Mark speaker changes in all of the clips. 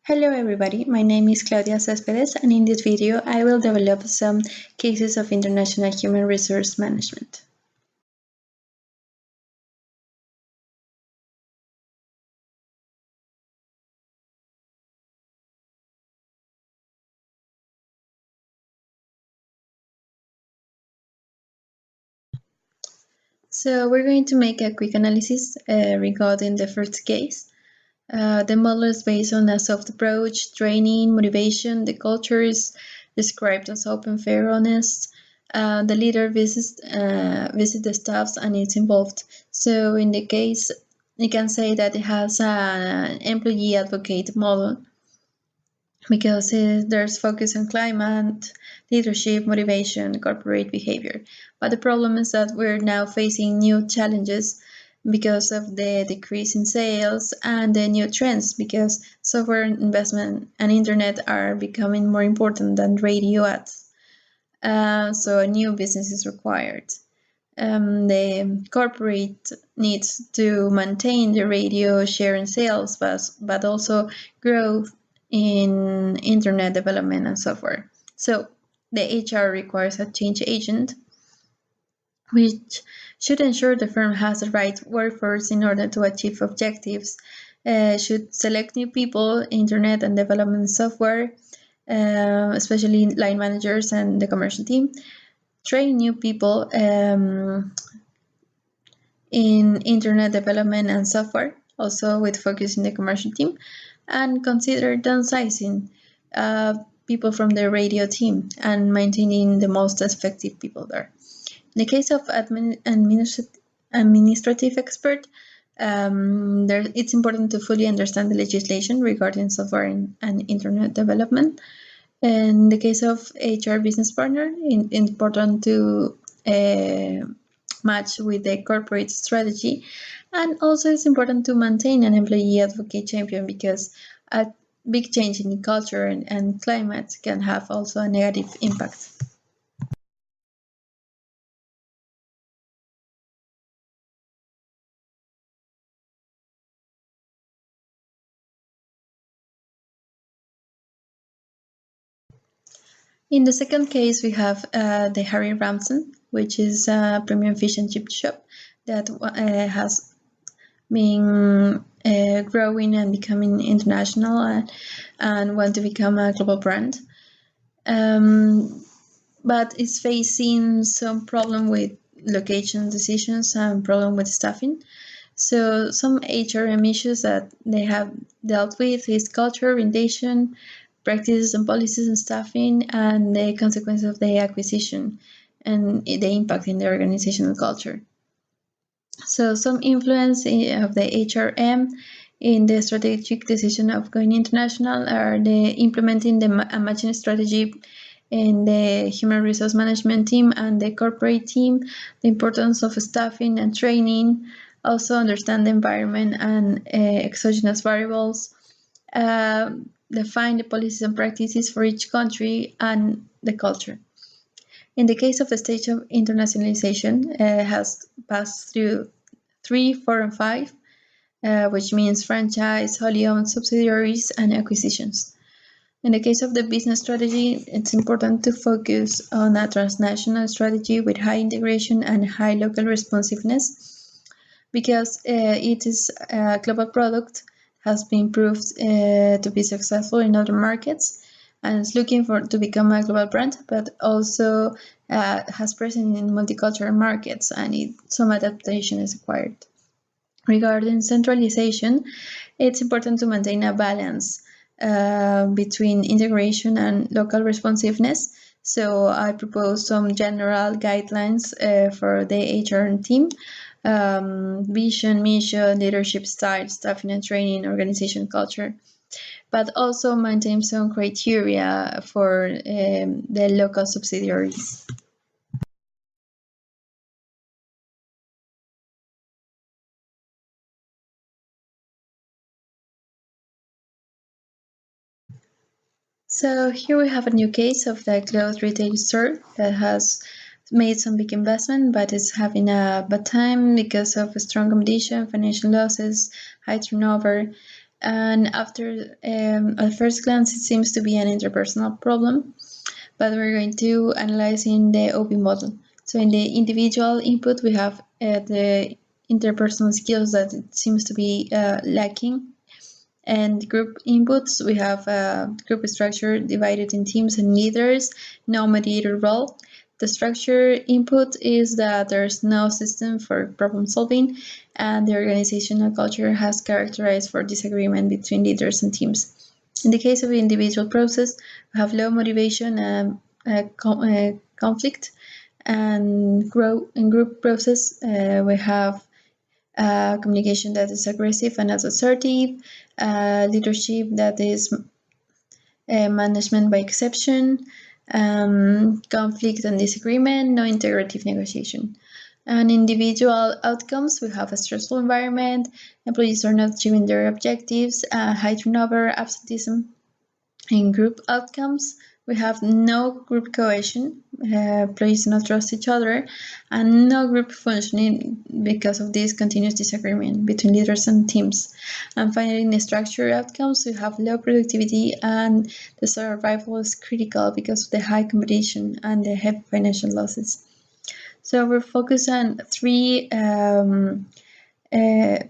Speaker 1: Hello everybody, my name is Claudia Céspedes and in this video I will develop some cases of international human resource management. So we're going to make a quick analysis regarding the first case. The model is based on a soft approach, training, motivation, the culture is described as open, fair, honest. The leader visits the staffs and is involved. So in the case, you can say that it has an employee advocate model because there's focus on climate, leadership, motivation, corporate behavior. But the problem is that we're now facing new challenges because of the decrease in sales and the new trends because software investment and internet are becoming more important than radio ads. So a new business is required. The corporate needs to maintain the radio share in sales, but also growth in internet development and software. So the HR requires a change agent, which should ensure the firm has the right workforce in order to achieve objectives, should select new people, internet and development software, especially line managers and the commercial team, train new people in internet development and software, also with focus in the commercial team, and consider downsizing people from the radio team and maintaining the most effective people there. In the case of administrative expert, it's important to fully understand the legislation regarding software and internet development. In the case of HR business partner, it's important to match with the corporate strategy, and also it's important to maintain an employee advocate champion because a big change in culture and climate can have also a negative impact. In the second case, we have the Harry Ramson, which is a premium fish and chip shop that has been growing and becoming international and want to become a global brand. But it's facing some problem with location decisions and problem with staffing. So some HRM issues that they have dealt with is culture, orientation, practices and policies and staffing, and the consequence of the acquisition and the impact in the organizational culture. So some influence of the HRM in the strategic decision of going international are the implementing the matching strategy in the human resource management team and the corporate team, the importance of staffing and training, also understand the environment and exogenous variables, define the policies and practices for each country and the culture. In the case of the stage of internationalization, has passed through 3, 4, and 5, which means franchise, wholly owned subsidiaries, and acquisitions. In the case of the business strategy, it's important to focus on a transnational strategy with high integration and high local responsiveness because it is a global product, has been proved to be successful in other markets and is looking to become a global brand, but also has presence in multicultural markets and some adaptation is required. Regarding centralization, it's important to maintain a balance between integration and local responsiveness. So I propose some general guidelines for the HR team. Vision, mission, leadership style, staffing and training, organization culture, but also maintain some criteria for the local subsidiaries. So here we have a new case of the clothes retail store that has made some big investment but is having a bad time because of strong competition, financial losses, high turnover. And after at first glance, it seems to be an interpersonal problem, but we're going to analyze in the OP model. So in the individual input, we have the interpersonal skills that it seems to be lacking. And group inputs, we have a group structure divided in teams and leaders, no mediator role. The structure input is that there's no system for problem solving, and the organizational culture has characterized for disagreement between leaders and teams. In the case of the individual process, we have low motivation and conflict, and group process, we have communication that is aggressive and not assertive, leadership that is management by exception, conflict and disagreement, no integrative negotiation. And individual outcomes, we have a stressful environment, employees are not achieving their objectives, high turnover, absenteeism. In group outcomes, we have no group cohesion, employees not trust each other, and no group functioning because of this continuous disagreement between leaders and teams. And finally, in the structure outcomes, we have low productivity, and the survival is critical because of the high competition and the heavy financial losses. So we're focused on three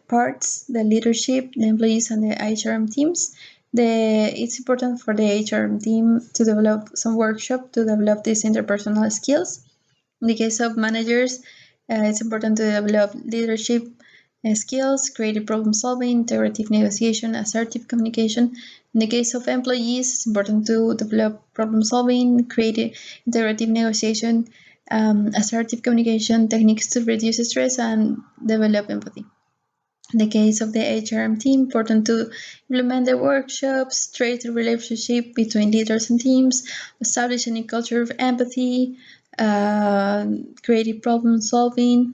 Speaker 1: parts: the leadership, the employees, and the HRM teams. It's important for the HRM team to develop some workshop to develop these interpersonal skills. In the case of managers, it's important to develop leadership skills, creative problem solving, integrative negotiation, assertive communication. In the case of employees, it's important to develop problem solving, creative, integrative negotiation, assertive communication techniques to reduce stress and develop empathy. In the case of the HRM team, important to implement the workshops, strengthen the relationship between leaders and teams, establish a new culture of empathy, creative problem solving.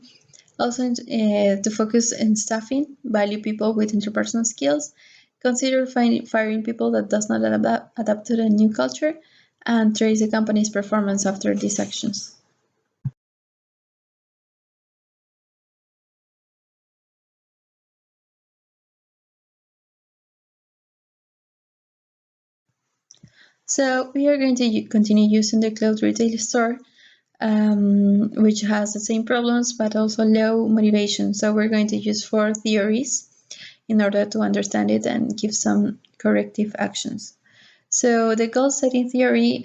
Speaker 1: Also, to focus on staffing, value people with interpersonal skills, consider firing people that does not adapt to the new culture, and trace the company's performance after these actions. So we are going to continue using the cloud retail store, which has the same problems but also low motivation. So we're going to use 4 theories in order to understand it and give some corrective actions. So the goal setting theory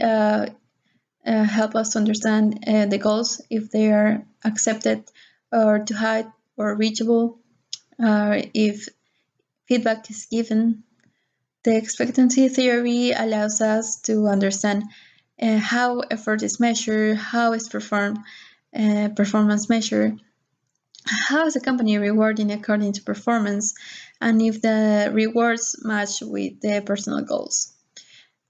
Speaker 1: help us to understand the goals, if they are accepted or too high or reachable, if feedback is given. The expectancy theory allows us to understand how effort is measured, how is performance measured, how is the company rewarding according to performance, and if the rewards match with the personal goals.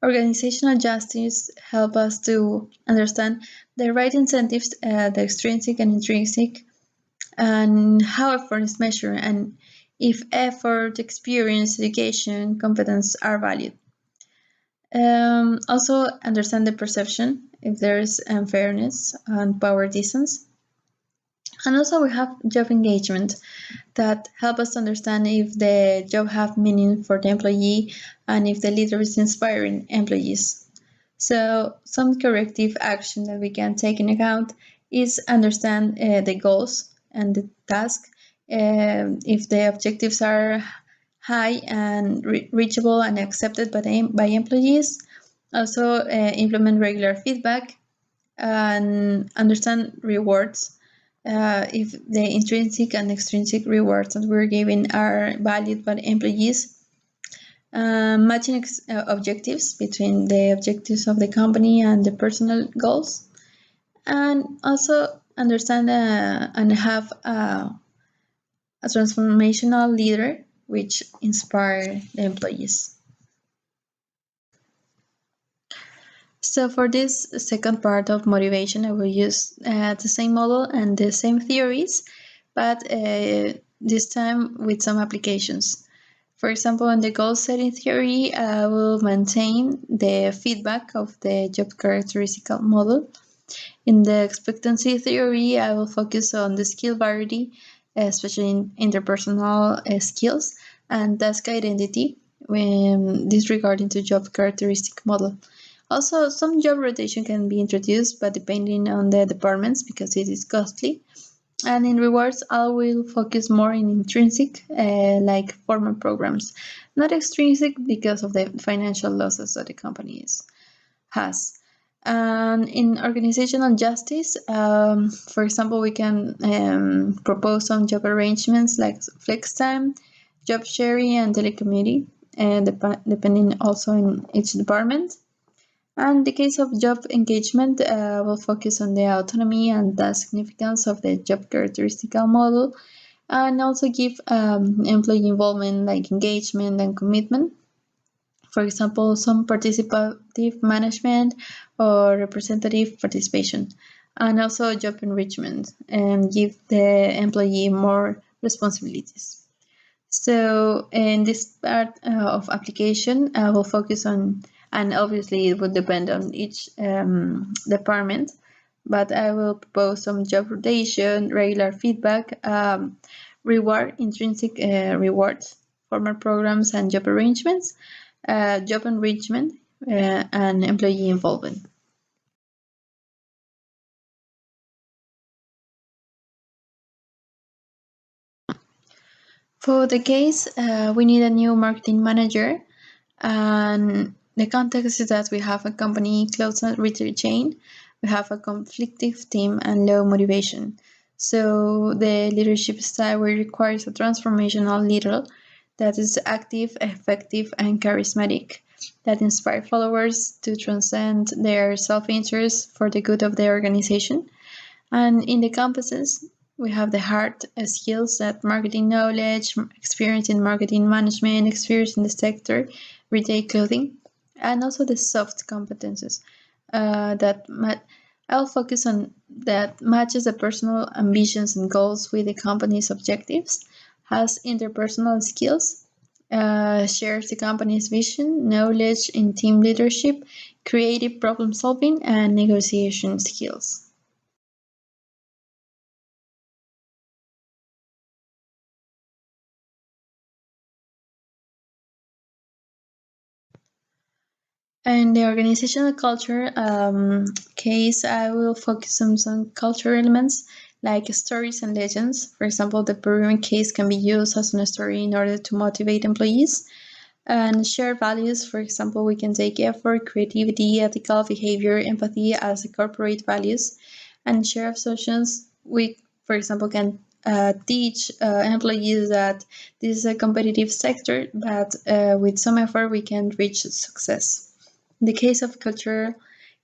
Speaker 1: Organizational justice help us to understand the right incentives, the extrinsic and intrinsic, and how effort is measured, and if effort, experience, education, competence are valued. Also understand the perception, if there is unfairness and power distance. And also we have job engagement that help us understand if the job have meaning for the employee and if the leader is inspiring employees. So some corrective action that we can take in account is understand the goals and the task, if the objectives are high and reachable and accepted by employees. Also implement regular feedback and understand rewards, if the intrinsic and extrinsic rewards that we're giving are valued by employees. Matching objectives between the objectives of the company and the personal goals, and also understand and have a transformational leader which inspire the employees. So for this second part of motivation, I will use the same model and the same theories, but this time with some applications. For example, in the goal setting theory, I will maintain the feedback of the job characteristic model. In the expectancy theory, I will focus on the skill variety, especially in interpersonal skills and task identity. disregarding to job characteristic model. Also, some job rotation can be introduced, but depending on the departments because it is costly. And in rewards, I will focus more in intrinsic, like formal programs, not extrinsic because of the financial losses that the company has. And in organizational justice, for example, we can propose some job arrangements like flex time, job sharing, and telecommuting, and depending also in each department. And the case of job engagement will focus on the autonomy and the significance of the job characteristical model, and also give employee involvement like engagement and commitment. For example, some participative management or representative participation, and also job enrichment and give the employee more responsibilities. So in this part of application, I will focus on, and obviously it would depend on each department, but I will propose some job rotation, regular feedback, reward, intrinsic rewards, formal programs and job arrangements, job enrichment, and employee involvement. For the case, we need a new marketing manager, and the context is that we have a company close at retail chain, we have a conflictive team and low motivation. So the leadership style requires a transformational leader that is active, effective, and charismatic, that inspire followers to transcend their self-interest for the good of the organization. And in the campuses, we have the hard skills that marketing knowledge, experience in marketing management, experience in the sector, retail clothing, and also the soft competences that I'll focus on that matches the personal ambitions and goals with the company's objectives, has interpersonal skills, shares the company's vision, knowledge in team leadership, creative problem solving, and negotiation skills. In the organizational culture case, I will focus on some culture elements like stories and legends. For example, the Peruvian case can be used as a story in order to motivate employees. And share values, for example, we can take effort, creativity, ethical behavior, empathy as the corporate values. And share assumptions, we, for example, can teach employees that this is a competitive sector, but with some effort, we can reach success. In the case of cultural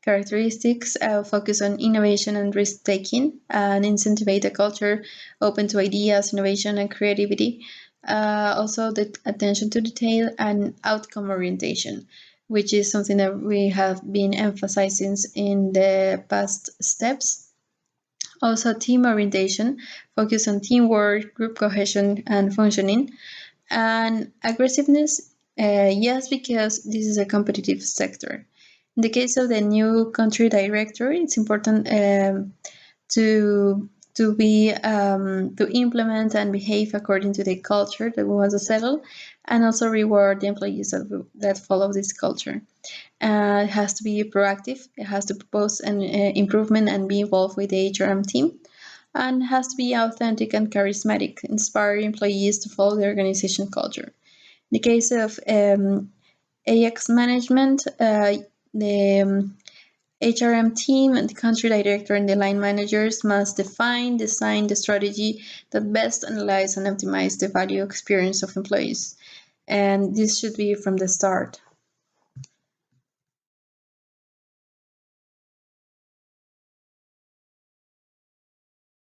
Speaker 1: characteristics, I'll focus on innovation and risk taking and incentivize a culture open to ideas, innovation, and creativity. Also, the attention to detail and outcome orientation, which is something that we have been emphasizing in the past steps. Also, team orientation, focus on teamwork, group cohesion, and functioning. And aggressiveness, yes, because this is a competitive sector. In the case of the new country director, it's important to to implement and behave according to the culture that we want to settle, and also reward the employees that follow this culture. It has to be proactive. It has to propose an improvement and be involved with the HRM team, and has to be authentic and charismatic, inspire employees to follow the organization culture. In the case of AX management, the HRM team and the country director and the line managers must design the strategy that best analyze and optimize the value experience of employees. And this should be from the start.